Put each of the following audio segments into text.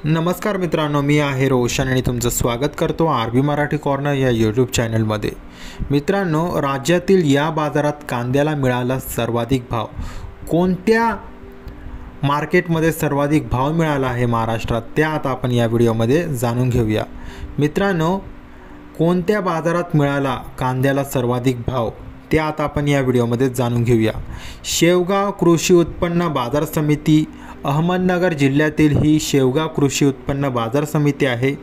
नमस्कार मित्रांनो, मी आहे रोशन आणि तुमचं स्वागत करतो आरबी मराठी कॉर्नर या यूट्यूब चॅनलमध्ये। मित्रांनो, राज्यातील या बाजारात कांद्याला मिळाला सर्वाधिक भाव। कोणत्या मार्केटमध्ये सर्वाधिक भाव मिळाला आहे महाराष्ट्रात, ते आता आपण या व्हिडिओमध्ये जाणून घेऊया। मित्रांनो, कोणत्या बाजारात मिळाला कांद्याला सर्वाधिक भाव ते आता आपण या व्हिडिओमध्ये जाणून घेऊया। शेवगाव कृषी उत्पन्न बाजार समिती, अहमदनगर जिल्ह्यातील ही शेवगाव कृषी उत्पन्न बाजार समिती आहे।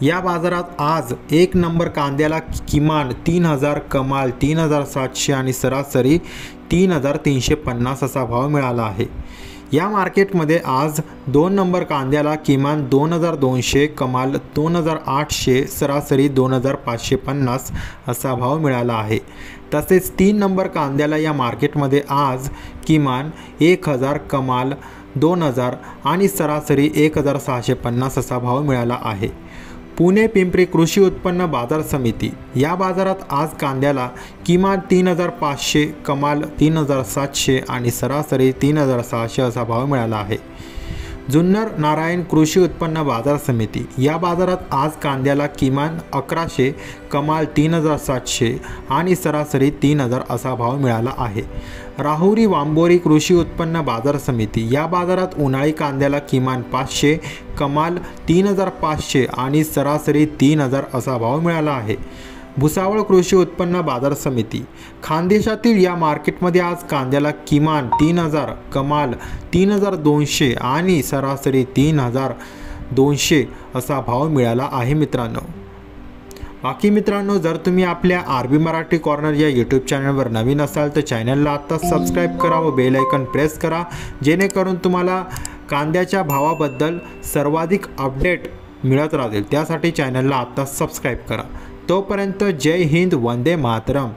या बाजारात आज एक नंबर कांद्याला किमान 3000, कमाल 3700 आणि सरासरी 3350 असा भाव मिळाला आहे। या मार्केटमध्ये आज 2 नंबर कांद्याला किमान 2200, कमाल 2800, सरासरी 2550 असा भाव मिळाला आहे। तसेच 3 नंबर कांद्याला या मार्केटमध्ये आज किमान 1000, कमाल 2000 आणि सरासरी 1650 असा भाव मिळाला आहे। पुणे पिंपरी कृषी उत्पन्न बाजार समिती, या बाजारात आज कांद्याला किमान 3500, कमाल 3700 आणि सरासरी 3600 असा भाव मिळाला आहे। जुन्नर नारायण कृषी उत्पन्न बाजार समिती, या बाजारात आज कांद्याला किमान 1100, कमाल 3700 आणि सरासरी 3000 असा भाव मिळाला आहे। राहुरी वांबोरी कृषी उत्पन्न बाजार समिती, या बाजारात उन्हाळी कांद्याला किमान 500, कमाल 3500 आणि सरासरी 3000 असा भाव मिळाला आहे। भुसावळ कृषी उत्पन्न बाजार समिती, खानदेशातील या मार्केटमध्ये आज कांद्याला किमान 3000, कमाल 3200 आणि सरासरी 3200 असा भाव मिळाला आहे। बाकी मित्रांनो, जर तुम्ही आपल्या आरबी मराठी कॉर्नर या यूट्यूब चॅनलवर नवीन असाल तर चॅनलला आता सबस्क्राईब करा व बेल आयकॉन प्रेस करा, जेणेकरून तुम्हाला कांद्याच्या भावाबद्दल सर्वाधिक अपडेट मिळत राहतील। त्यासाठी चॅनलला आता सबस्क्राईब करा। तोपर्यंत जय हिंद, वंदे मातरम।